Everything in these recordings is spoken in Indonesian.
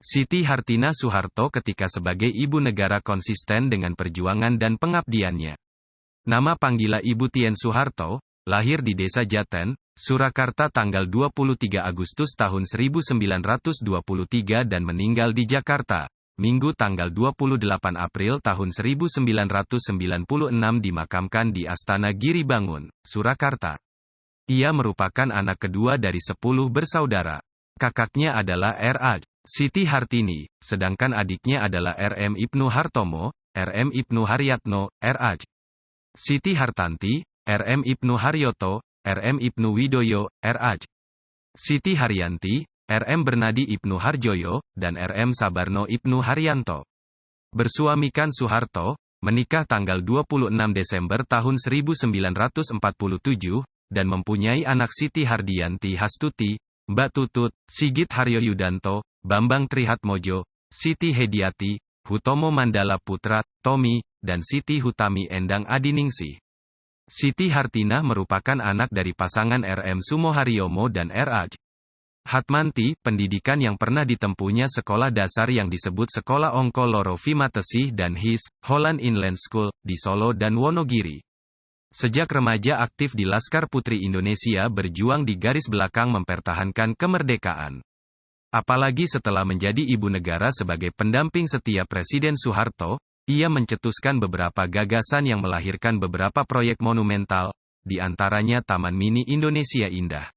Siti Hartinah Soeharto ketika sebagai ibu negara konsisten dengan perjuangan dan pengabdiannya. Nama panggilan Ibu Tien Soeharto, lahir di Desa Jaten, Surakarta tanggal 23 Agustus tahun 1923 dan meninggal di Jakarta, Minggu tanggal 28 April tahun 1996 dimakamkan di Astana Giribangun, Surakarta. Ia merupakan anak kedua dari 10 bersaudara. Kakaknya adalah R.A. Siti Hartini, sedangkan adiknya adalah R.M. Ibnu Hartomo, R.M. Ibnu Haryatno, R.A. Siti Hartanti, R.M. Ibnu Haryoto, R.M. Ibnu Widoyo, R.A. Siti Haryanti, R.M. Bernadi Ibnu Harjoyo, dan R.M. Sabarno Ibnu Haryanto. Bersuamikan Soeharto, menikah tanggal 26 Desember tahun 1947, dan mempunyai anak Siti Hardianti Hastuti, Mbak Tutut, Sigit Haryoyudanto, Bambang Trihatmojo, Siti Hediati, Hutomo Mandala Putra, Tommy, dan Siti Hutami Endang Adiningsih. Siti Hartinah merupakan anak dari pasangan R.M. Sumoharyomo dan R.A. Hatmanti. Pendidikan yang pernah ditempuhnya sekolah dasar yang disebut Sekolah Ongko Loro Vimatesih dan HIS, Holland Inland School, di Solo dan Wonogiri. Sejak remaja aktif di Laskar Putri Indonesia berjuang di garis belakang mempertahankan kemerdekaan. Apalagi setelah menjadi ibu negara sebagai pendamping setia Presiden Soeharto, ia mencetuskan beberapa gagasan yang melahirkan beberapa proyek monumental, di antaranya Taman Mini Indonesia Indah.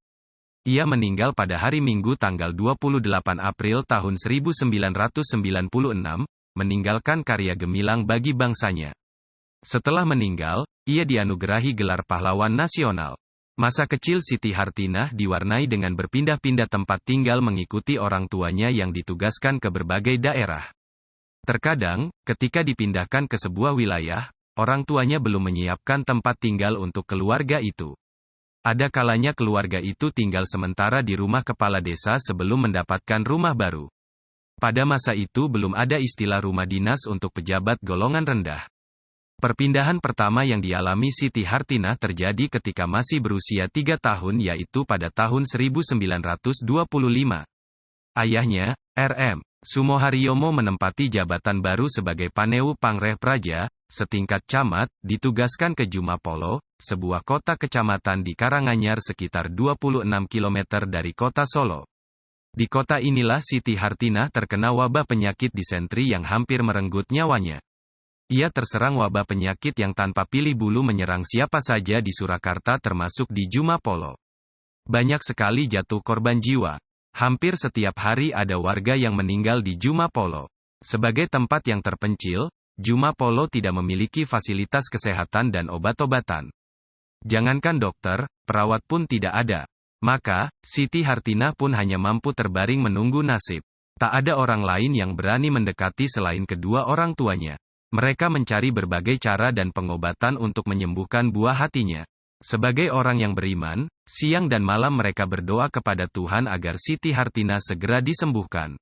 Ia meninggal pada hari Minggu tanggal 28 April tahun 1996, meninggalkan karya gemilang bagi bangsanya. Setelah meninggal, ia dianugerahi gelar pahlawan nasional. Masa kecil Siti Hartinah diwarnai dengan berpindah-pindah tempat tinggal mengikuti orang tuanya yang ditugaskan ke berbagai daerah. Terkadang, ketika dipindahkan ke sebuah wilayah, orang tuanya belum menyiapkan tempat tinggal untuk keluarga itu. Ada kalanya keluarga itu tinggal sementara di rumah kepala desa sebelum mendapatkan rumah baru. Pada masa itu belum ada istilah rumah dinas untuk pejabat golongan rendah. Perpindahan pertama yang dialami Siti Hartinah terjadi ketika masih berusia 3 tahun yaitu pada tahun 1925. Ayahnya, R.M. Sumoharyomo menempati jabatan baru sebagai Paneu Pangreh Praja, setingkat camat, ditugaskan ke Jumapolo, sebuah kota kecamatan di Karanganyar sekitar 26 km dari kota Solo. Di kota inilah Siti Hartinah terkena wabah penyakit disentri yang hampir merenggut nyawanya. Ia terserang wabah penyakit yang tanpa pilih bulu menyerang siapa saja di Surakarta termasuk di Jumapolo. Banyak sekali jatuh korban jiwa. Hampir setiap hari ada warga yang meninggal di Jumapolo. Sebagai tempat yang terpencil, Jumapolo tidak memiliki fasilitas kesehatan dan obat-obatan. Jangankan dokter, perawat pun tidak ada. Maka, Siti Hartinah pun hanya mampu terbaring menunggu nasib. Tak ada orang lain yang berani mendekati selain kedua orang tuanya. Mereka mencari berbagai cara dan pengobatan untuk menyembuhkan buah hatinya. Sebagai orang yang beriman, siang dan malam mereka berdoa kepada Tuhan agar Siti Hartinah segera disembuhkan.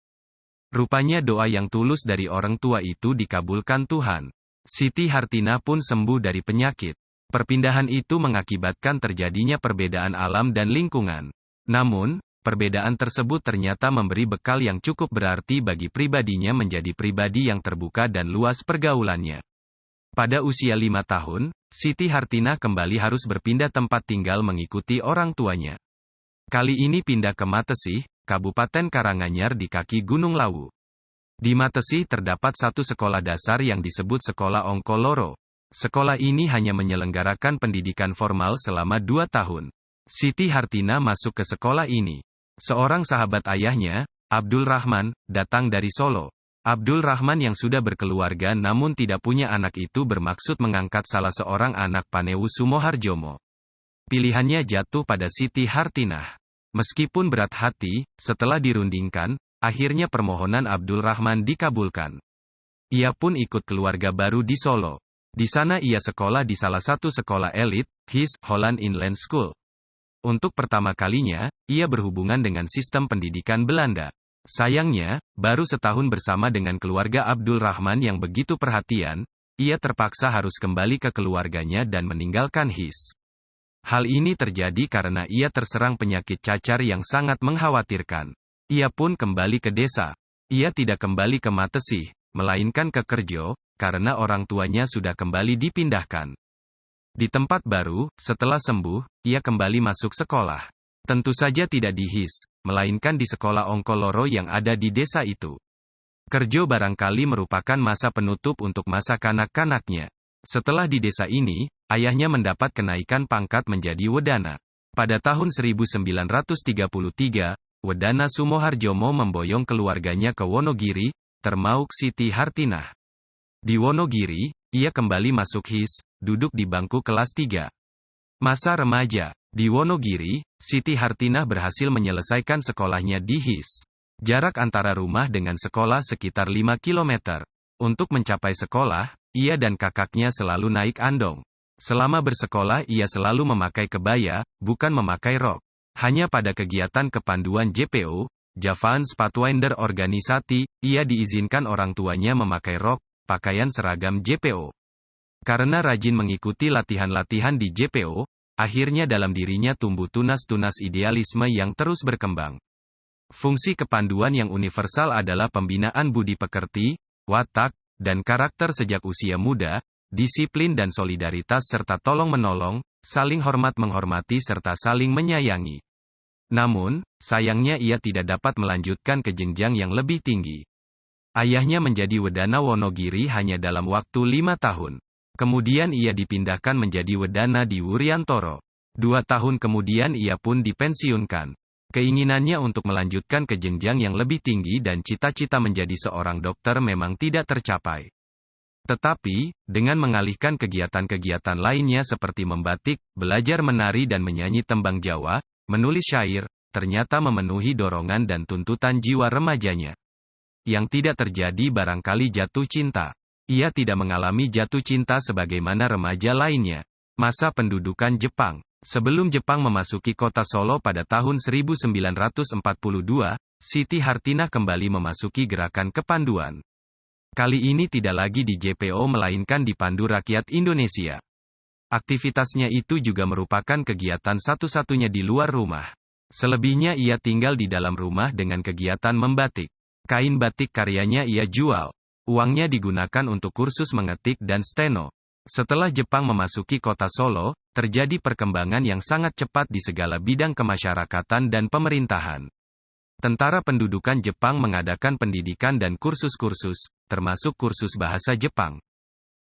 Rupanya doa yang tulus dari orang tua itu dikabulkan Tuhan. Siti Hartinah pun sembuh dari penyakit. Perpindahan itu mengakibatkan terjadinya perbedaan alam dan lingkungan. Namun, perbedaan tersebut ternyata memberi bekal yang cukup berarti bagi pribadinya menjadi pribadi yang terbuka dan luas pergaulannya. Pada usia 5 tahun, Siti Hartinah kembali harus berpindah tempat tinggal mengikuti orang tuanya. Kali ini pindah ke Matesih, Kabupaten Karanganyar di kaki Gunung Lawu. Di Matesih terdapat satu sekolah dasar yang disebut Sekolah Ongko Loro. Sekolah ini hanya menyelenggarakan pendidikan formal selama 2 tahun. Siti Hartinah masuk ke sekolah ini. Seorang sahabat ayahnya, Abdul Rahman, datang dari Solo. Abdul Rahman yang sudah berkeluarga namun tidak punya anak itu bermaksud mengangkat salah seorang anak Paneu Sumoharjomo. Pilihannya jatuh pada Siti Hartinah. Meskipun berat hati, setelah dirundingkan, akhirnya permohonan Abdul Rahman dikabulkan. Ia pun ikut keluarga baru di Solo. Di sana ia sekolah di salah satu sekolah elit, HIS, Holland Inland School. Untuk pertama kalinya, ia berhubungan dengan sistem pendidikan Belanda. Sayangnya, baru setahun bersama dengan keluarga Abdul Rahman yang begitu perhatian, ia terpaksa harus kembali ke keluarganya dan meninggalkan HIS. Hal ini terjadi karena ia terserang penyakit cacar yang sangat mengkhawatirkan. Ia pun kembali ke desa. Ia tidak kembali ke Matesih, melainkan ke Kerjo, karena orang tuanya sudah kembali dipindahkan. Di tempat baru, setelah sembuh, ia kembali masuk sekolah. Tentu saja tidak di HIS, melainkan di sekolah Ongkoloro yang ada di desa itu. Kerjo barangkali merupakan masa penutup untuk masa kanak-kanaknya. Setelah di desa ini, ayahnya mendapat kenaikan pangkat menjadi Wedana. Pada tahun 1933, Wedana Sumoharjomo memboyong keluarganya ke Wonogiri, termauk Siti Hartinah. Di Wonogiri, ia kembali masuk HIS, duduk di bangku kelas 3. Masa remaja. Di Wonogiri, Siti Hartinah berhasil menyelesaikan sekolahnya di HIS. Jarak antara rumah dengan sekolah sekitar 5 km. Untuk mencapai sekolah, ia dan kakaknya selalu naik andong. Selama bersekolah ia selalu memakai kebaya, bukan memakai rok. Hanya pada kegiatan kepanduan JPO, Javan Spatwinder Organisasi, ia diizinkan orang tuanya memakai rok, pakaian seragam JPO. Karena rajin mengikuti latihan-latihan di JPO, akhirnya dalam dirinya tumbuh tunas-tunas idealisme yang terus berkembang. Fungsi kepanduan yang universal adalah pembinaan budi pekerti, watak, dan karakter sejak usia muda, disiplin dan solidaritas serta tolong-menolong, saling hormat-menghormati serta saling menyayangi. Namun, sayangnya ia tidak dapat melanjutkan ke jenjang yang lebih tinggi. Ayahnya menjadi Wedana Wonogiri hanya dalam waktu 5 tahun. Kemudian ia dipindahkan menjadi Wedana di Wuryantoro. 2 tahun kemudian ia pun dipensiunkan. Keinginannya untuk melanjutkan ke jenjang yang lebih tinggi dan cita-cita menjadi seorang dokter memang tidak tercapai. Tetapi, dengan mengalihkan kegiatan-kegiatan lainnya seperti membatik, belajar menari dan menyanyi tembang Jawa, menulis syair, ternyata memenuhi dorongan dan tuntutan jiwa remajanya. Yang tidak terjadi barangkali jatuh cinta. Ia tidak mengalami jatuh cinta sebagaimana remaja lainnya. Masa pendudukan Jepang. Sebelum Jepang memasuki kota Solo pada tahun 1942, Siti Hartinah kembali memasuki gerakan kepanduan. Kali ini tidak lagi di JPO melainkan di Pandu Rakyat Indonesia. Aktivitasnya itu juga merupakan kegiatan satu-satunya di luar rumah. Selebihnya ia tinggal di dalam rumah dengan kegiatan membatik. Kain batik karyanya ia jual. Uangnya digunakan untuk kursus mengetik dan steno. Setelah Jepang memasuki kota Solo, terjadi perkembangan yang sangat cepat di segala bidang kemasyarakatan dan pemerintahan. Tentara pendudukan Jepang mengadakan pendidikan dan kursus-kursus, termasuk kursus bahasa Jepang.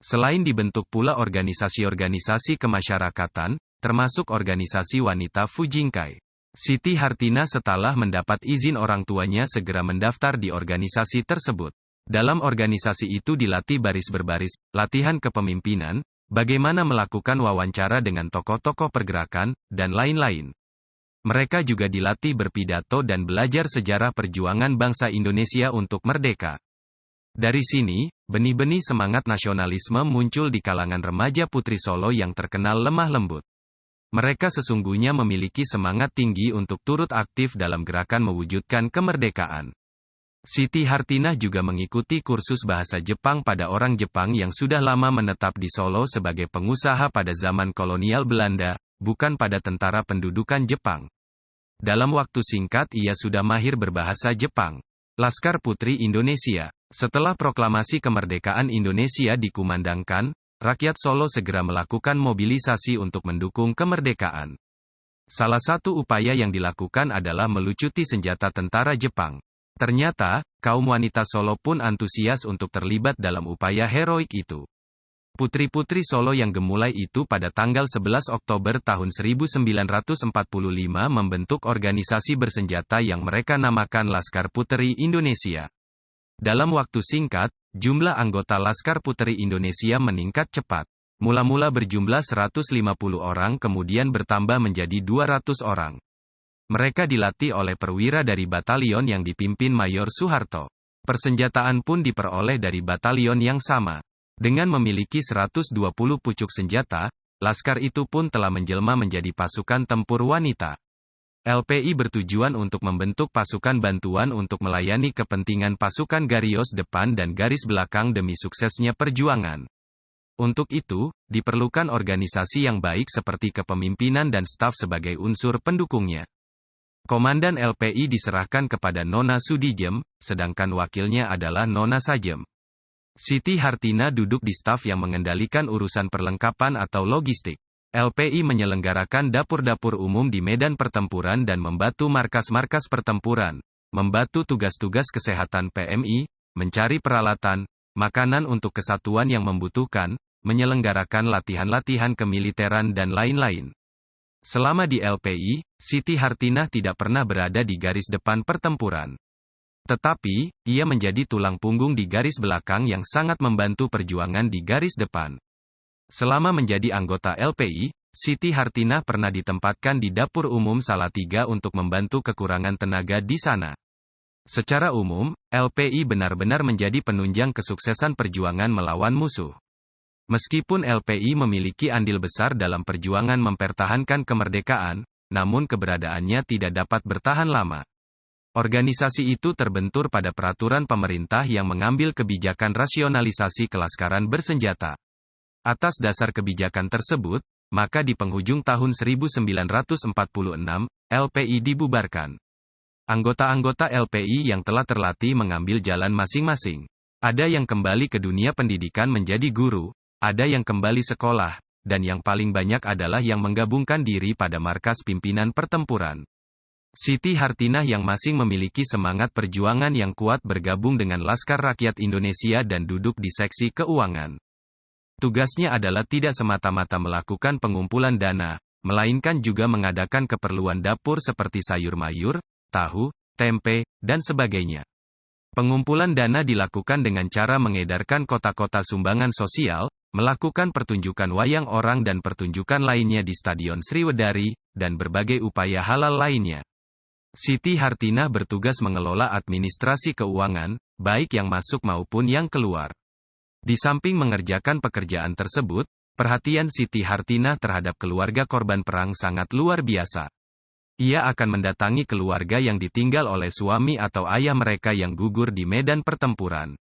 Selain dibentuk pula organisasi-organisasi kemasyarakatan, termasuk organisasi wanita Fujinkai. Siti Hartinah setelah mendapat izin orang tuanya segera mendaftar di organisasi tersebut. Dalam organisasi itu dilatih baris berbaris, latihan kepemimpinan, bagaimana melakukan wawancara dengan tokoh-tokoh pergerakan, dan lain-lain. Mereka juga dilatih berpidato dan belajar sejarah perjuangan bangsa Indonesia untuk merdeka. Dari sini, benih-benih semangat nasionalisme muncul di kalangan remaja putri Solo yang terkenal lemah lembut. Mereka sesungguhnya memiliki semangat tinggi untuk turut aktif dalam gerakan mewujudkan kemerdekaan. Siti Hartinah juga mengikuti kursus bahasa Jepang pada orang Jepang yang sudah lama menetap di Solo sebagai pengusaha pada zaman kolonial Belanda, bukan pada tentara pendudukan Jepang. Dalam waktu singkat ia sudah mahir berbahasa Jepang. Laskar Putri Indonesia. Setelah proklamasi kemerdekaan Indonesia dikumandangkan, rakyat Solo segera melakukan mobilisasi untuk mendukung kemerdekaan. Salah satu upaya yang dilakukan adalah melucuti senjata tentara Jepang. Ternyata, kaum wanita Solo pun antusias untuk terlibat dalam upaya heroik itu. Putri-putri Solo yang gemulai itu pada tanggal 11 Oktober tahun 1945 membentuk organisasi bersenjata yang mereka namakan Laskar Putri Indonesia. Dalam waktu singkat, jumlah anggota Laskar Putri Indonesia meningkat cepat. Mula-mula berjumlah 150 orang kemudian bertambah menjadi 200 orang. Mereka dilatih oleh perwira dari batalion yang dipimpin Mayor Soeharto. Persenjataan pun diperoleh dari batalion yang sama. Dengan memiliki 120 pucuk senjata, laskar itu pun telah menjelma menjadi pasukan tempur wanita. LPI bertujuan untuk membentuk pasukan bantuan untuk melayani kepentingan pasukan garis depan dan garis belakang demi suksesnya perjuangan. Untuk itu, diperlukan organisasi yang baik seperti kepemimpinan dan staf sebagai unsur pendukungnya. Komandan LPI diserahkan kepada Nona Sudijem, sedangkan wakilnya adalah Nona Sajem. Siti Hartina duduk di staf yang mengendalikan urusan perlengkapan atau logistik. LPI menyelenggarakan dapur-dapur umum di medan pertempuran dan membantu markas-markas pertempuran, membantu tugas-tugas kesehatan PMI, mencari peralatan, makanan untuk kesatuan yang membutuhkan, menyelenggarakan latihan-latihan kemiliteran dan lain-lain. Selama di LPI, Siti Hartinah tidak pernah berada di garis depan pertempuran. Tetapi, ia menjadi tulang punggung di garis belakang yang sangat membantu perjuangan di garis depan. Selama menjadi anggota LPI, Siti Hartinah pernah ditempatkan di dapur umum Salatiga untuk membantu kekurangan tenaga di sana. Secara umum, LPI benar-benar menjadi penunjang kesuksesan perjuangan melawan musuh. Meskipun LPI memiliki andil besar dalam perjuangan mempertahankan kemerdekaan, namun keberadaannya tidak dapat bertahan lama. Organisasi itu terbentur pada peraturan pemerintah yang mengambil kebijakan rasionalisasi kelaskaran bersenjata. Atas dasar kebijakan tersebut, maka di penghujung tahun 1946, LPI dibubarkan. Anggota-anggota LPI yang telah terlatih mengambil jalan masing-masing. Ada yang kembali ke dunia pendidikan menjadi guru, ada yang kembali sekolah, dan yang paling banyak adalah yang menggabungkan diri pada markas pimpinan pertempuran. Siti Hartinah yang masih memiliki semangat perjuangan yang kuat bergabung dengan Laskar Rakyat Indonesia dan duduk di seksi keuangan. Tugasnya adalah tidak semata-mata melakukan pengumpulan dana, melainkan juga mengadakan keperluan dapur seperti sayur mayur, tahu, tempe, dan sebagainya. Pengumpulan dana dilakukan dengan cara mengedarkan kotak-kotak sumbangan sosial, melakukan pertunjukan wayang orang dan pertunjukan lainnya di Stadion Sriwedari, dan berbagai upaya halal lainnya. Siti Hartinah bertugas mengelola administrasi keuangan, baik yang masuk maupun yang keluar. Di samping mengerjakan pekerjaan tersebut, perhatian Siti Hartinah terhadap keluarga korban perang sangat luar biasa. Ia akan mendatangi keluarga yang ditinggal oleh suami atau ayah mereka yang gugur di medan pertempuran.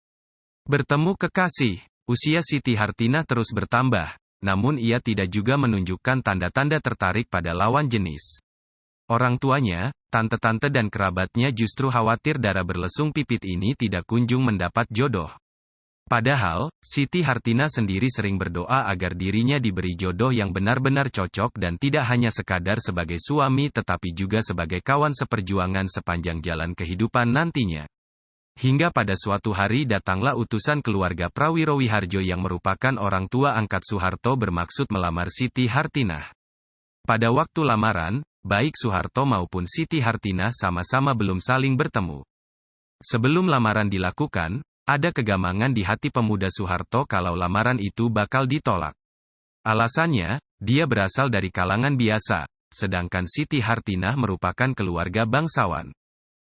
Bertemu kekasih, usia Siti Hartinah terus bertambah, namun ia tidak juga menunjukkan tanda-tanda tertarik pada lawan jenis. Orang tuanya, tante-tante dan kerabatnya justru khawatir darah berlesung pipit ini tidak kunjung mendapat jodoh. Padahal, Siti Hartinah sendiri sering berdoa agar dirinya diberi jodoh yang benar-benar cocok dan tidak hanya sekadar sebagai suami tetapi juga sebagai kawan seperjuangan sepanjang jalan kehidupan nantinya. Hingga pada suatu hari datanglah utusan keluarga Prawiro Wiharjo yang merupakan orang tua angkat Soeharto bermaksud melamar Siti Hartinah. Pada waktu lamaran, baik Soeharto maupun Siti Hartinah sama-sama belum saling bertemu. Sebelum lamaran dilakukan, ada kegamangan di hati pemuda Soeharto kalau lamaran itu bakal ditolak. Alasannya, dia berasal dari kalangan biasa, sedangkan Siti Hartinah merupakan keluarga bangsawan.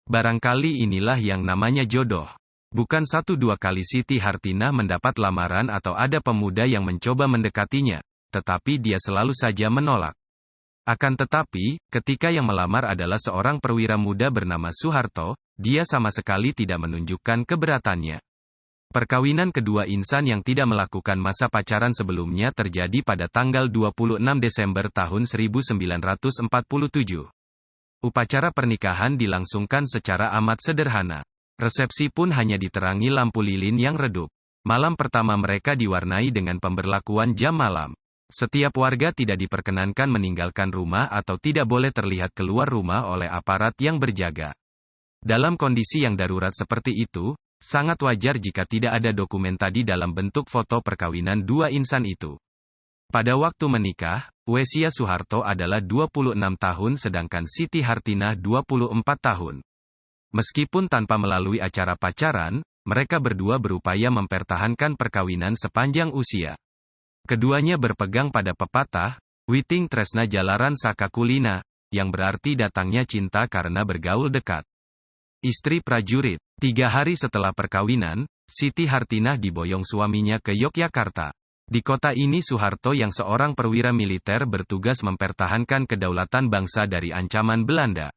Barangkali inilah yang namanya jodoh. Bukan 1-2 kali Siti Hartinah mendapat lamaran atau ada pemuda yang mencoba mendekatinya, tetapi dia selalu saja menolak. Akan tetapi, ketika yang melamar adalah seorang perwira muda bernama Soeharto, dia sama sekali tidak menunjukkan keberatannya. Perkawinan kedua insan yang tidak melakukan masa pacaran sebelumnya terjadi pada tanggal 26 Desember tahun 1947. Upacara pernikahan dilangsungkan secara amat sederhana. Resepsi pun hanya diterangi lampu lilin yang redup. Malam pertama mereka diwarnai dengan pemberlakuan jam malam. Setiap warga tidak diperkenankan meninggalkan rumah atau tidak boleh terlihat keluar rumah oleh aparat yang berjaga. Dalam kondisi yang darurat seperti itu, sangat wajar jika tidak ada dokumen tadi dalam bentuk foto perkawinan dua insan itu. Pada waktu menikah, usia Soeharto adalah 26 tahun sedangkan Siti Hartinah 24 tahun. Meskipun tanpa melalui acara pacaran, mereka berdua berupaya mempertahankan perkawinan sepanjang usia. Keduanya berpegang pada pepatah, Witing Tresna Jalaran Saka Kulina, yang berarti datangnya cinta karena bergaul dekat. Istri prajurit. 3 hari setelah perkawinan, Siti Hartinah diboyong suaminya ke Yogyakarta. Di kota ini Soeharto yang seorang perwira militer bertugas mempertahankan kedaulatan bangsa dari ancaman Belanda.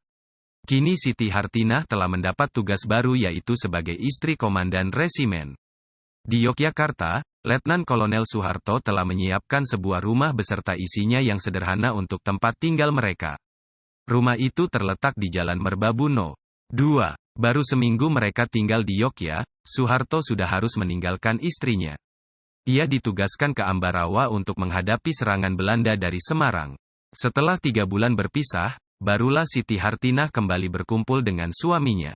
Kini Siti Hartinah telah mendapat tugas baru yaitu sebagai istri komandan resimen. Di Yogyakarta, Letnan Kolonel Soeharto telah menyiapkan sebuah rumah beserta isinya yang sederhana untuk tempat tinggal mereka. Rumah itu terletak di Jalan Merbabu No. 2. Baru seminggu mereka tinggal di Yogyakarta, Soeharto sudah harus meninggalkan istrinya. Ia ditugaskan ke Ambarawa untuk menghadapi serangan Belanda dari Semarang. Setelah 3 bulan berpisah, barulah Siti Hartinah kembali berkumpul dengan suaminya.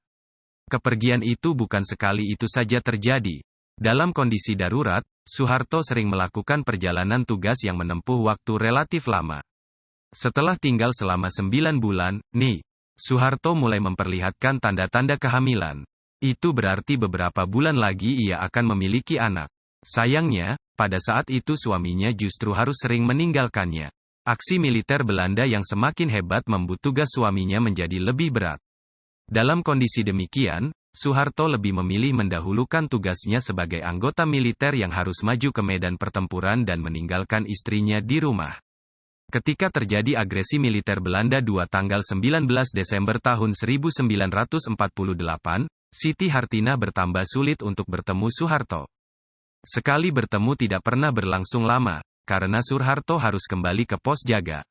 Kepergian itu bukan sekali itu saja terjadi. Dalam kondisi darurat, Soeharto sering melakukan perjalanan tugas yang menempuh waktu relatif lama. Setelah tinggal selama 9 bulan, Soeharto mulai memperlihatkan tanda-tanda kehamilan. Itu berarti beberapa bulan lagi ia akan memiliki anak. Sayangnya, pada saat itu suaminya justru harus sering meninggalkannya. Aksi militer Belanda yang semakin hebat membuat tugas suaminya menjadi lebih berat. Dalam kondisi demikian, Soeharto lebih memilih mendahulukan tugasnya sebagai anggota militer yang harus maju ke medan pertempuran dan meninggalkan istrinya di rumah. Ketika terjadi agresi militer Belanda tanggal 19 Desember tahun 1948, Siti Hartinah bertambah sulit untuk bertemu Soeharto. Sekali bertemu tidak pernah berlangsung lama, karena Soeharto harus kembali ke pos jaga.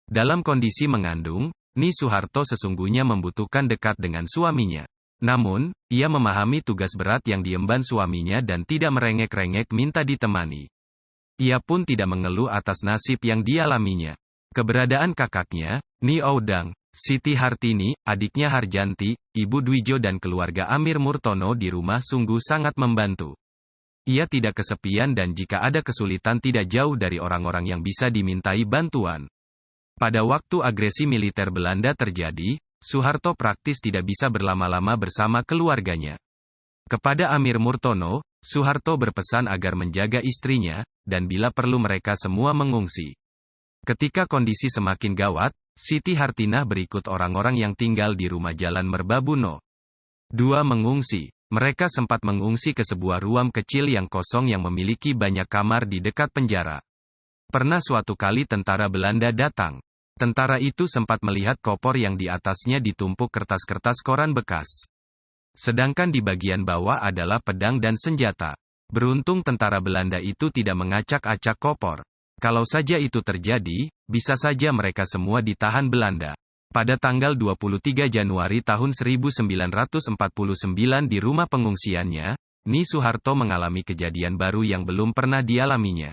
Dalam kondisi mengandung, Soeharto sesungguhnya membutuhkan dekat dengan suaminya. Namun, ia memahami tugas berat yang diemban suaminya dan tidak merengek-rengek minta ditemani. Ia pun tidak mengeluh atas nasib yang dialaminya. Keberadaan kakaknya, Odang, Siti Hartini, adiknya Harjanti, Ibu Dwijo dan keluarga Amir Murtono di rumah sungguh sangat membantu. Ia tidak kesepian dan jika ada kesulitan tidak jauh dari orang-orang yang bisa dimintai bantuan. Pada waktu agresi militer Belanda terjadi, Soeharto praktis tidak bisa berlama-lama bersama keluarganya. Kepada Amir Murtono, Soeharto berpesan agar menjaga istrinya, dan bila perlu mereka semua mengungsi. Ketika kondisi semakin gawat, Siti Hartinah berikut orang-orang yang tinggal di rumah Jalan Merbabu No. 2 mengungsi. Mereka sempat mengungsi ke sebuah ruang kecil yang kosong yang memiliki banyak kamar di dekat penjara. Pernah suatu kali tentara Belanda datang. Tentara itu sempat melihat koper yang di atasnya ditumpuk kertas-kertas koran bekas. Sedangkan di bagian bawah adalah pedang dan senjata. Beruntung tentara Belanda itu tidak mengacak-acak koper. Kalau saja itu terjadi, bisa saja mereka semua ditahan Belanda. Pada tanggal 23 Januari tahun 1949 di rumah pengungsiannya, Soeharto mengalami kejadian baru yang belum pernah dialaminya.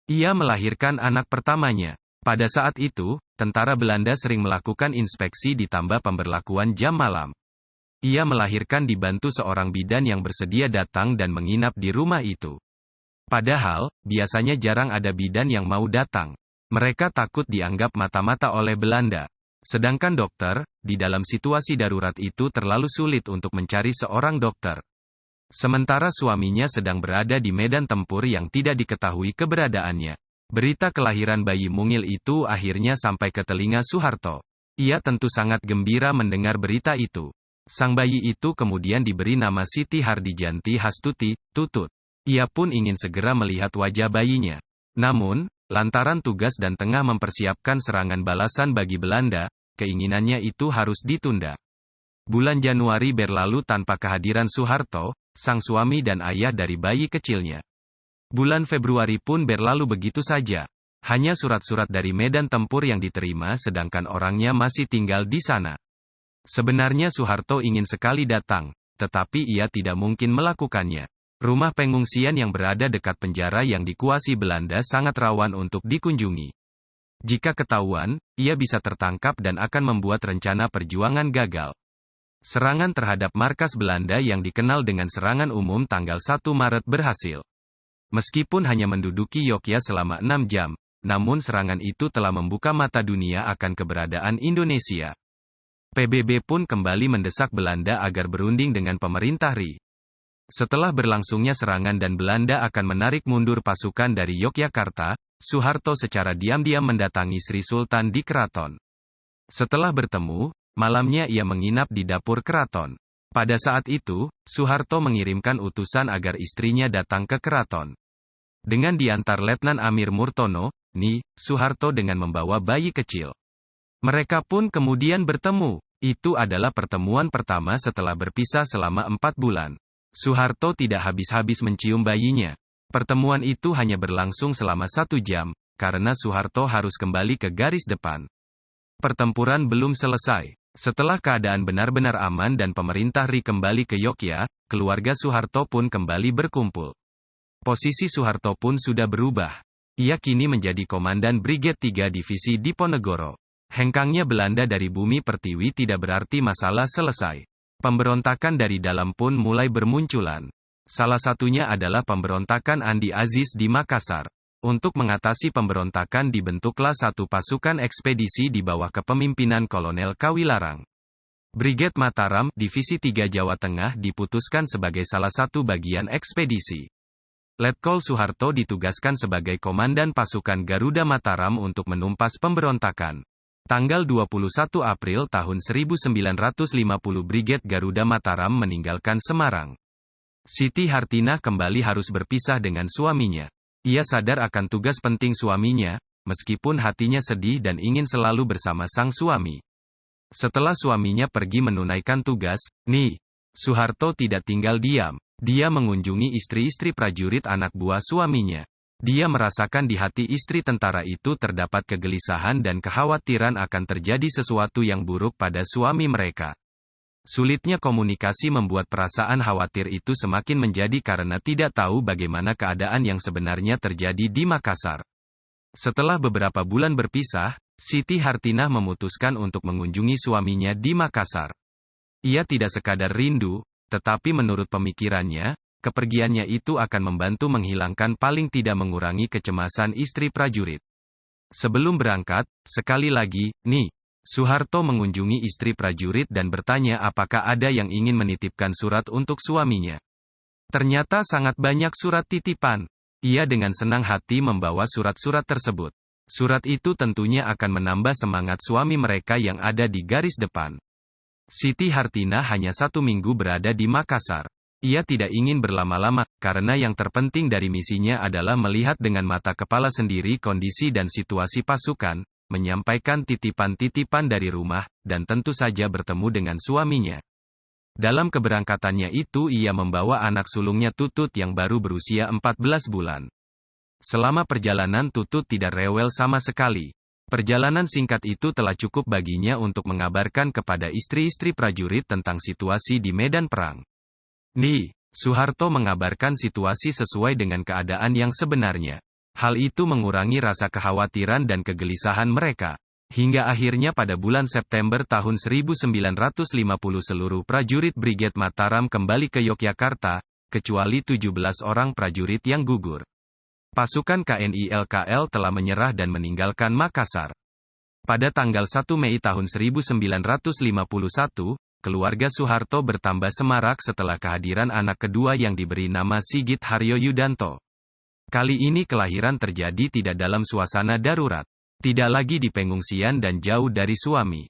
Ia melahirkan anak pertamanya. Pada saat itu, tentara Belanda sering melakukan inspeksi ditambah pemberlakuan jam malam. Ia melahirkan dibantu seorang bidan yang bersedia datang dan menginap di rumah itu. Padahal, biasanya jarang ada bidan yang mau datang. Mereka takut dianggap mata-mata oleh Belanda. Sedangkan dokter, di dalam situasi darurat itu terlalu sulit untuk mencari seorang dokter. Sementara suaminya sedang berada di medan tempur yang tidak diketahui keberadaannya. Berita kelahiran bayi mungil itu akhirnya sampai ke telinga Soeharto. Ia tentu sangat gembira mendengar berita itu. Sang bayi itu kemudian diberi nama Siti Hardijanti Hastuti, Tutut. Ia pun ingin segera melihat wajah bayinya. Namun, lantaran tugas dan tengah mempersiapkan serangan balasan bagi Belanda, keinginannya itu harus ditunda. Bulan Januari berlalu tanpa kehadiran Soeharto, sang suami dan ayah dari bayi kecilnya. Bulan Februari pun berlalu begitu saja. Hanya surat-surat dari medan tempur yang diterima sedangkan orangnya masih tinggal di sana. Sebenarnya Soeharto ingin sekali datang, tetapi ia tidak mungkin melakukannya. Rumah pengungsian yang berada dekat penjara yang dikuasai Belanda sangat rawan untuk dikunjungi. Jika ketahuan, ia bisa tertangkap dan akan membuat rencana perjuangan gagal. Serangan terhadap markas Belanda yang dikenal dengan serangan umum tanggal 1 Maret berhasil. Meskipun hanya menduduki Yogyakarta selama 6 jam, namun serangan itu telah membuka mata dunia akan keberadaan Indonesia. PBB pun kembali mendesak Belanda agar berunding dengan pemerintah RI. Setelah berlangsungnya serangan dan Belanda akan menarik mundur pasukan dari Yogyakarta, Soeharto secara diam-diam mendatangi Sri Sultan di keraton. Setelah bertemu, malamnya ia menginap di dapur keraton. Pada saat itu, Soeharto mengirimkan utusan agar istrinya datang ke keraton. Dengan diantar Letnan Amir Murtono, Soeharto dengan membawa bayi kecil. Mereka pun kemudian bertemu. Itu adalah pertemuan pertama setelah berpisah selama 4 bulan. Soeharto tidak habis-habis mencium bayinya. Pertemuan itu hanya berlangsung selama 1 jam, karena Soeharto harus kembali ke garis depan. Pertempuran belum selesai. Setelah keadaan benar-benar aman dan pemerintah RI kembali ke Yogyakarta, keluarga Soeharto pun kembali berkumpul. Posisi Soeharto pun sudah berubah. Ia kini menjadi Komandan Brigade 3 Divisi Diponegoro. Hengkangnya Belanda dari bumi pertiwi tidak berarti masalah selesai. Pemberontakan dari dalam pun mulai bermunculan. Salah satunya adalah pemberontakan Andi Aziz di Makassar. Untuk mengatasi pemberontakan dibentuklah satu pasukan ekspedisi di bawah kepemimpinan Kolonel Kawilarang. Brigade Mataram, Divisi 3 Jawa Tengah diputuskan sebagai salah satu bagian ekspedisi. Letkol Soeharto ditugaskan sebagai komandan pasukan Garuda Mataram untuk menumpas pemberontakan. Tanggal 21 April tahun 1950 Brigade Garuda Mataram meninggalkan Semarang. Siti Hartinah kembali harus berpisah dengan suaminya. Ia sadar akan tugas penting suaminya, meskipun hatinya sedih dan ingin selalu bersama sang suami. Setelah suaminya pergi menunaikan tugas, Soeharto tidak tinggal diam. Dia mengunjungi istri-istri prajurit anak buah suaminya. Dia merasakan di hati istri tentara itu terdapat kegelisahan dan kekhawatiran akan terjadi sesuatu yang buruk pada suami mereka. Sulitnya komunikasi membuat perasaan khawatir itu semakin menjadi karena tidak tahu bagaimana keadaan yang sebenarnya terjadi di Makassar. Setelah beberapa bulan berpisah, Siti Hartinah memutuskan untuk mengunjungi suaminya di Makassar. Ia tidak sekadar rindu, tetapi menurut pemikirannya, kepergiannya itu akan membantu menghilangkan paling tidak mengurangi kecemasan istri prajurit. Sebelum berangkat, sekali lagi, Soeharto mengunjungi istri prajurit dan bertanya apakah ada yang ingin menitipkan surat untuk suaminya. Ternyata sangat banyak surat titipan. Ia dengan senang hati membawa surat-surat tersebut. Surat itu tentunya akan menambah semangat suami mereka yang ada di garis depan. Siti Hartinah hanya 1 minggu berada di Makassar. Ia tidak ingin berlama-lama, karena yang terpenting dari misinya adalah melihat dengan mata kepala sendiri kondisi dan situasi pasukan, menyampaikan titipan-titipan dari rumah, dan tentu saja bertemu dengan suaminya. Dalam keberangkatannya itu ia membawa anak sulungnya Tutut yang baru berusia 14 bulan. Selama perjalanan Tutut tidak rewel sama sekali. Perjalanan singkat itu telah cukup baginya untuk mengabarkan kepada istri-istri prajurit tentang situasi di medan perang. Soeharto mengabarkan situasi sesuai dengan keadaan yang sebenarnya. Hal itu mengurangi rasa kekhawatiran dan kegelisahan mereka. Hingga akhirnya pada bulan September tahun 1950 seluruh prajurit Brigade Mataram kembali ke Yogyakarta, kecuali 17 orang prajurit yang gugur. Pasukan KNI LKL telah menyerah dan meninggalkan Makassar. Pada tanggal 1 Mei tahun 1951, keluarga Soeharto bertambah semarak setelah kehadiran anak kedua yang diberi nama Sigit Haryo Yudanto. Kali ini kelahiran terjadi tidak dalam suasana darurat. Tidak lagi di pengungsian dan jauh dari suami.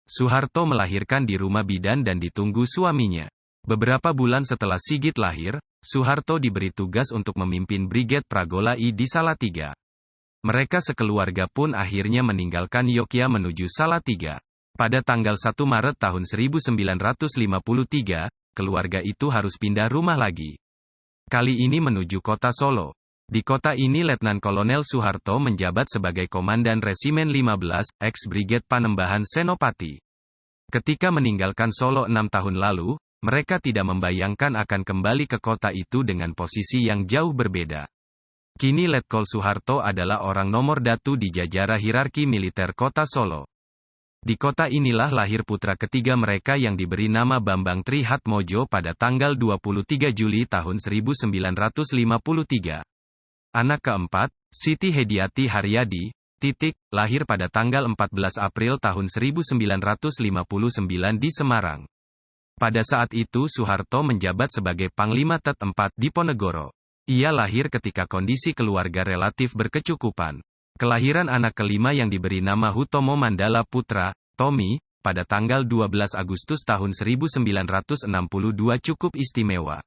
Soeharto melahirkan di rumah bidan dan ditunggu suaminya. Beberapa bulan setelah Sigit lahir, Soeharto diberi tugas untuk memimpin Brigade Pragola I di Salatiga. Mereka sekeluarga pun akhirnya meninggalkan Yogyakarta menuju Salatiga. Pada tanggal 1 Maret tahun 1953, keluarga itu harus pindah rumah lagi. Kali ini menuju kota Solo. Di kota ini Letnan Kolonel Soeharto menjabat sebagai Komandan Resimen 15, ex-Brigade Panembahan Senopati. Ketika meninggalkan Solo 6 tahun lalu, mereka tidak membayangkan akan kembali ke kota itu dengan posisi yang jauh berbeda. Kini Letkol Soeharto adalah orang nomor 1 di jajaran hierarki militer kota Solo. Di kota inilah lahir putra ketiga mereka yang diberi nama Bambang Trihatmojo pada tanggal 23 Juli tahun 1953. Anak keempat, Siti Hediati Haryadi, lahir pada tanggal 14 April tahun 1959 di Semarang. Pada saat itu Soeharto menjabat sebagai Panglima Tet 4 Diponegoro. Ia lahir ketika kondisi keluarga relatif berkecukupan. Kelahiran anak kelima yang diberi nama Hutomo Mandala Putra, Tommy, pada tanggal 12 Agustus tahun 1962 cukup istimewa.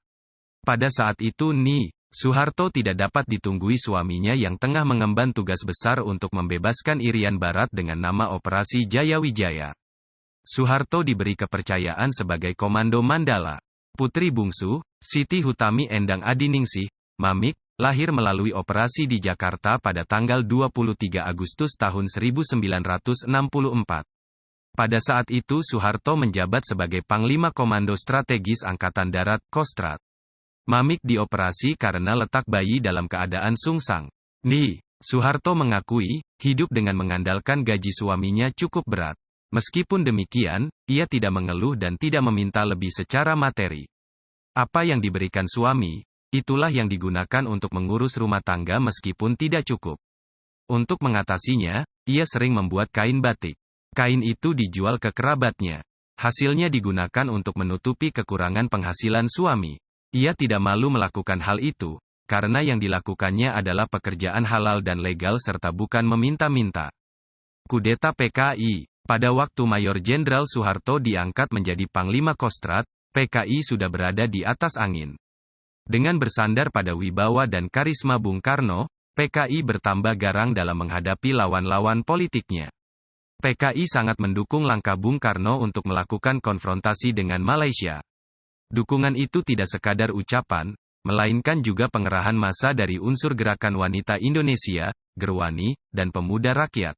Pada saat itu Soeharto tidak dapat ditunggui suaminya yang tengah mengemban tugas besar untuk membebaskan Irian Barat dengan nama Operasi Jayawijaya. Soeharto diberi kepercayaan sebagai Komando Mandala. Putri bungsu, Siti Hutami Endang Adiningsih, Mamik, lahir melalui operasi di Jakarta pada tanggal 23 Agustus tahun 1964. Pada saat itu Soeharto menjabat sebagai Panglima Komando Strategis Angkatan Darat, Kostrad. Mamik dioperasi karena letak bayi dalam keadaan sungsang. Soeharto mengakui, hidup dengan mengandalkan gaji suaminya cukup berat. Meskipun demikian, ia tidak mengeluh dan tidak meminta lebih secara materi. Apa yang diberikan suami, itulah yang digunakan untuk mengurus rumah tangga meskipun tidak cukup. Untuk mengatasinya, ia sering membuat kain batik. Kain itu dijual ke kerabatnya. Hasilnya digunakan untuk menutupi kekurangan penghasilan suami. Ia tidak malu melakukan hal itu, karena yang dilakukannya adalah pekerjaan halal dan legal serta bukan meminta-minta. Kudeta PKI. Pada waktu Mayor Jenderal Soeharto diangkat menjadi Panglima Kostrad, PKI sudah berada di atas angin. Dengan bersandar pada wibawa dan karisma Bung Karno, PKI bertambah garang dalam menghadapi lawan-lawan politiknya. PKI sangat mendukung langkah Bung Karno untuk melakukan konfrontasi dengan Malaysia. Dukungan itu tidak sekadar ucapan, melainkan juga pengerahan massa dari unsur Gerakan Wanita Indonesia, Gerwani, dan Pemuda Rakyat.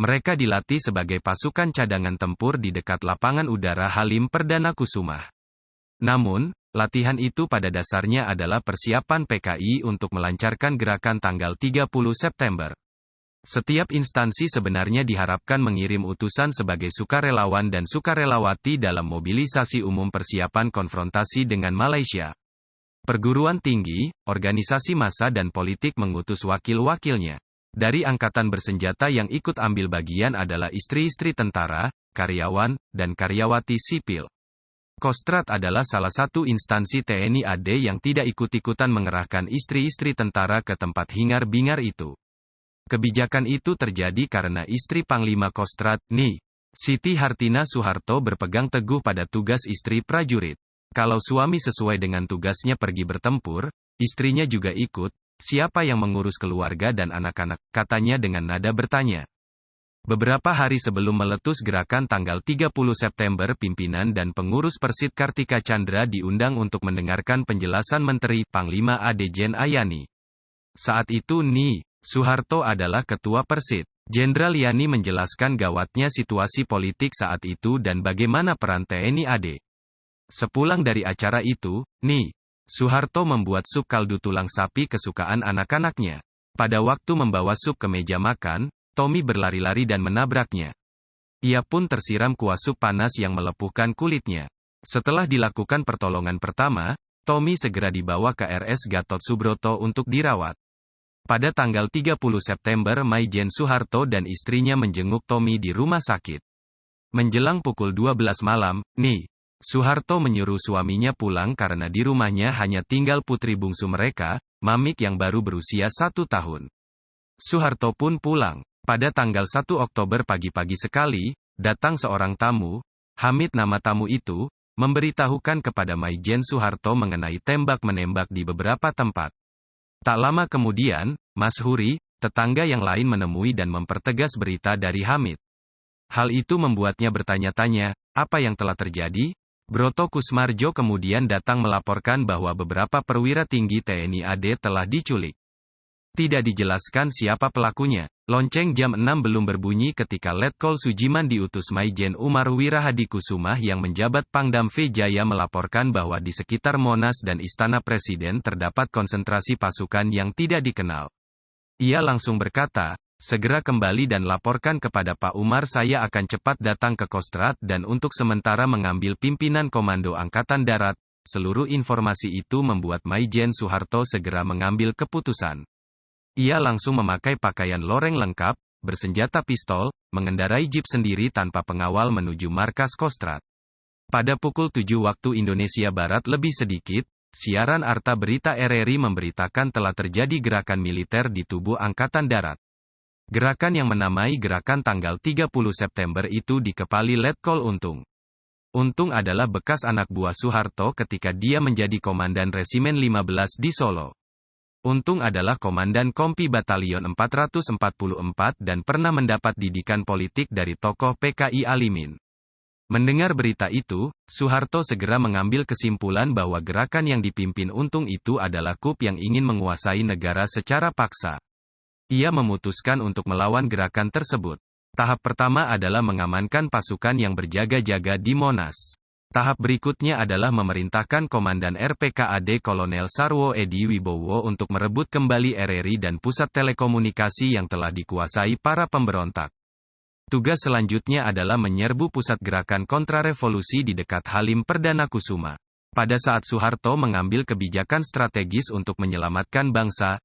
Mereka dilatih sebagai pasukan cadangan tempur di dekat lapangan udara Halim Perdana Kusuma. Namun, latihan itu pada dasarnya adalah persiapan PKI untuk melancarkan gerakan tanggal 30 September. Setiap instansi sebenarnya diharapkan mengirim utusan sebagai sukarelawan dan sukarelawati dalam mobilisasi umum persiapan konfrontasi dengan Malaysia. Perguruan tinggi, organisasi massa dan politik mengutus wakil-wakilnya. Dari angkatan bersenjata yang ikut ambil bagian adalah istri-istri tentara, karyawan, dan karyawati sipil. Kostrad adalah salah satu instansi TNI AD yang tidak ikut-ikutan mengerahkan istri-istri tentara ke tempat hingar-bingar itu. Kebijakan itu terjadi karena istri Panglima Kostrad, Siti Hartina Soeharto berpegang teguh pada tugas istri prajurit. Kalau suami sesuai dengan tugasnya pergi bertempur, istrinya juga ikut. Siapa yang mengurus keluarga dan anak-anak, katanya dengan nada bertanya. Beberapa hari sebelum meletus gerakan tanggal 30 September pimpinan dan pengurus Persit Kartika Chandra diundang untuk mendengarkan penjelasan Menteri Panglima AD Jen Ayani. Saat itu Soeharto adalah ketua Persit. Jenderal Yani menjelaskan gawatnya situasi politik saat itu dan bagaimana peran TNI AD. Sepulang dari acara itu, Soeharto membuat sup kaldu tulang sapi kesukaan anak-anaknya. Pada waktu membawa sup ke meja makan, Tommy berlari-lari dan menabraknya. Ia pun tersiram kuah sup panas yang melepuhkan kulitnya. Setelah dilakukan pertolongan pertama, Tommy segera dibawa ke RS Gatot Subroto untuk dirawat. Pada tanggal 30 September Maijen Soeharto dan istrinya menjenguk Tommy di rumah sakit. Menjelang pukul 12 malam, Soeharto menyuruh suaminya pulang karena di rumahnya hanya tinggal putri bungsu mereka, Mamik yang baru berusia 1 tahun. Soeharto pun pulang. Pada tanggal 1 Oktober pagi-pagi sekali, datang seorang tamu. Hamid nama tamu itu, memberitahukan kepada Maijen Soeharto mengenai tembak-menembak di beberapa tempat. Tak lama kemudian, Mas Huri, tetangga yang lain menemui dan mempertegas berita dari Hamid. Hal itu membuatnya bertanya-tanya, apa yang telah terjadi? Broto Kusmarjo kemudian datang melaporkan bahwa beberapa perwira tinggi TNI AD telah diculik. Tidak dijelaskan siapa pelakunya. Lonceng jam 6 belum berbunyi ketika Letkol Sujiman diutus Maijen Umar Wirahadikusumah yang menjabat Pangdam V Jaya melaporkan bahwa di sekitar Monas dan Istana Presiden terdapat konsentrasi pasukan yang tidak dikenal. Ia langsung berkata, segera kembali dan laporkan kepada Pak Umar, saya akan cepat datang ke Kostrad dan untuk sementara mengambil pimpinan Komando Angkatan Darat. Seluruh informasi itu membuat Maijen Soeharto segera mengambil keputusan. Ia langsung memakai pakaian loreng lengkap, bersenjata pistol, mengendarai jeep sendiri tanpa pengawal menuju markas Kostrad. Pada pukul 7 waktu Indonesia Barat lebih sedikit, siaran Arta Berita RRI memberitakan telah terjadi gerakan militer di tubuh Angkatan Darat. Gerakan yang menamai gerakan tanggal 30 September itu dikepali Letkol Untung. Untung adalah bekas anak buah Soeharto ketika dia menjadi komandan Resimen 15 di Solo. Untung adalah komandan Kompi Batalion 444 dan pernah mendapat didikan politik dari tokoh PKI Alimin. Mendengar berita itu, Soeharto segera mengambil kesimpulan bahwa gerakan yang dipimpin Untung itu adalah kup yang ingin menguasai negara secara paksa. Ia memutuskan untuk melawan gerakan tersebut. Tahap pertama adalah mengamankan pasukan yang berjaga-jaga di Monas. Tahap berikutnya adalah memerintahkan Komandan RPKAD Kolonel Sarwo Edi Wibowo untuk merebut kembali RRI dan pusat telekomunikasi yang telah dikuasai para pemberontak. Tugas selanjutnya adalah menyerbu pusat gerakan kontrarevolusi di dekat Halim Perdana Kusuma. Pada saat Soeharto mengambil kebijakan strategis untuk menyelamatkan bangsa,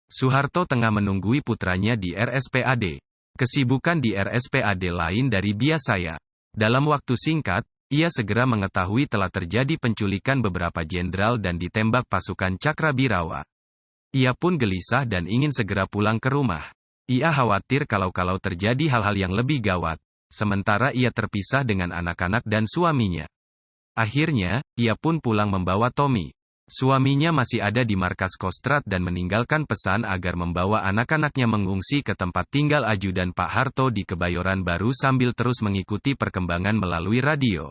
Soeharto tengah menunggui putranya di RSPAD. Kesibukan di RSPAD lain dari biasanya. Dalam waktu singkat, ia segera mengetahui telah terjadi penculikan beberapa jenderal dan ditembak pasukan Cakrabirawa. Ia pun gelisah dan ingin segera pulang ke rumah. Ia khawatir kalau terjadi hal-hal yang lebih gawat, sementara ia terpisah dengan anak-anak dan suaminya. Akhirnya, ia pun pulang membawa Tommy. Suaminya masih ada di markas Kostrad dan meninggalkan pesan agar membawa anak-anaknya mengungsi ke tempat tinggal ajudan Pak Harto di Kebayoran Baru sambil terus mengikuti perkembangan melalui radio.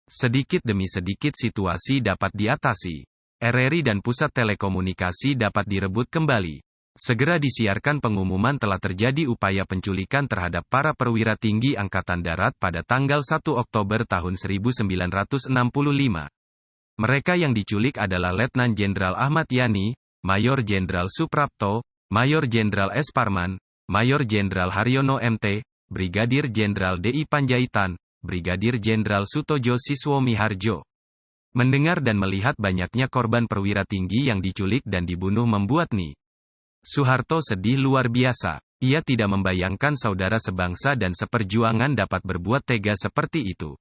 Sedikit demi sedikit situasi dapat diatasi. RRI dan pusat telekomunikasi dapat direbut kembali. Segera disiarkan pengumuman telah terjadi upaya penculikan terhadap para perwira tinggi Angkatan Darat pada tanggal 1 Oktober tahun 1965. Mereka yang diculik adalah Letnan Jenderal Ahmad Yani, Mayor Jenderal Suprapto, Mayor Jenderal S. Parman, Mayor Jenderal Haryono MT, Brigadir Jenderal DI Panjaitan, Brigadir Jenderal Sutojo Siswo Miharjo. Mendengar dan melihat banyaknya korban perwira tinggi yang diculik dan dibunuh membuat Soeharto sedih luar biasa. Ia tidak membayangkan saudara sebangsa dan seperjuangan dapat berbuat tega seperti itu.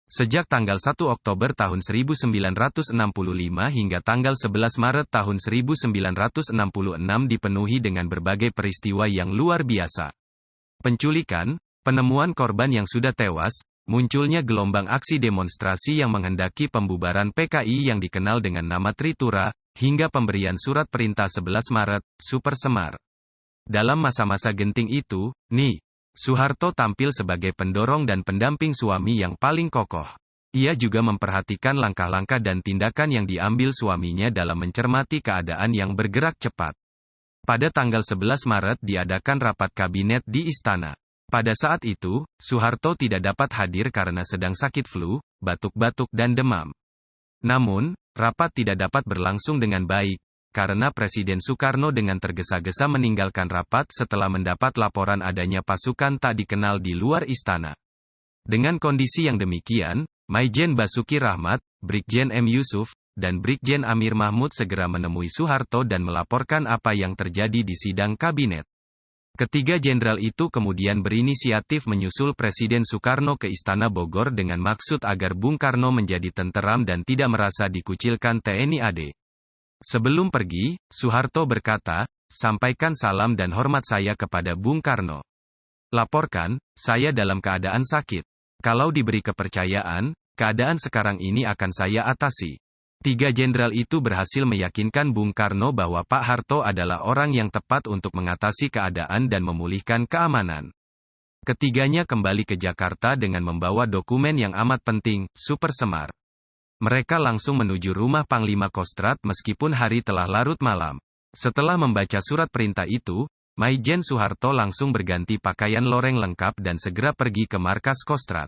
Sejak tanggal 1 Oktober tahun 1965 hingga tanggal 11 Maret tahun 1966 dipenuhi dengan berbagai peristiwa yang luar biasa. Penculikan, penemuan korban yang sudah tewas, munculnya gelombang aksi demonstrasi yang menghendaki pembubaran PKI yang dikenal dengan nama Tritura, hingga pemberian surat perintah 11 Maret, Super Semar. Dalam masa-masa genting itu, Soeharto tampil sebagai pendorong dan pendamping suami yang paling kokoh. Ia juga memperhatikan langkah-langkah dan tindakan yang diambil suaminya dalam mencermati keadaan yang bergerak cepat. Pada tanggal 11 Maret diadakan rapat kabinet di Istana. Pada saat itu, Soeharto tidak dapat hadir karena sedang sakit flu, batuk-batuk dan demam. Namun, rapat tidak dapat berlangsung dengan baik, karena Presiden Soekarno dengan tergesa-gesa meninggalkan rapat setelah mendapat laporan adanya pasukan tak dikenal di luar istana. Dengan kondisi yang demikian, Maijen Basuki Rahmat, Brigjen M. Yusuf, dan Brigjen Amir Mahmud segera menemui Soeharto dan melaporkan apa yang terjadi di sidang kabinet. Ketiga jenderal itu kemudian berinisiatif menyusul Presiden Soekarno ke Istana Bogor dengan maksud agar Bung Karno menjadi tenteram dan tidak merasa dikucilkan TNI AD. Sebelum pergi, Soeharto berkata, "Sampaikan salam dan hormat saya kepada Bung Karno. Laporkan, saya dalam keadaan sakit. Kalau diberi kepercayaan, keadaan sekarang ini akan saya atasi." Tiga jenderal itu berhasil meyakinkan Bung Karno bahwa Pak Harto adalah orang yang tepat untuk mengatasi keadaan dan memulihkan keamanan. Ketiganya kembali ke Jakarta dengan membawa dokumen yang amat penting, Super Semar. Mereka langsung menuju rumah Panglima Kostrad meskipun hari telah larut malam. Setelah membaca surat perintah itu, Maijen Soeharto langsung berganti pakaian loreng lengkap dan segera pergi ke markas Kostrad.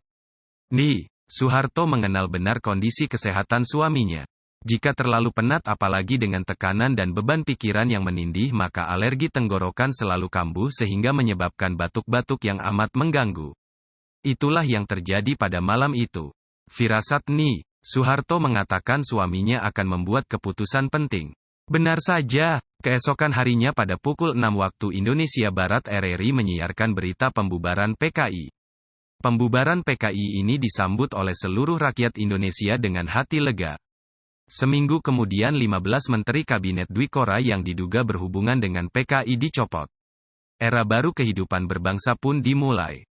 Soeharto mengenal benar kondisi kesehatan suaminya. Jika terlalu penat apalagi dengan tekanan dan beban pikiran yang menindih maka alergi tenggorokan selalu kambuh sehingga menyebabkan batuk-batuk yang amat mengganggu. Itulah yang terjadi pada malam itu. Firasat Soeharto mengatakan suaminya akan membuat keputusan penting. Benar saja, keesokan harinya pada pukul 6 waktu Indonesia Barat RRI menyiarkan berita pembubaran PKI. Pembubaran PKI ini disambut oleh seluruh rakyat Indonesia dengan hati lega. Seminggu kemudian 15 menteri kabinet Dwikora yang diduga berhubungan dengan PKI dicopot. Era baru kehidupan berbangsa pun dimulai.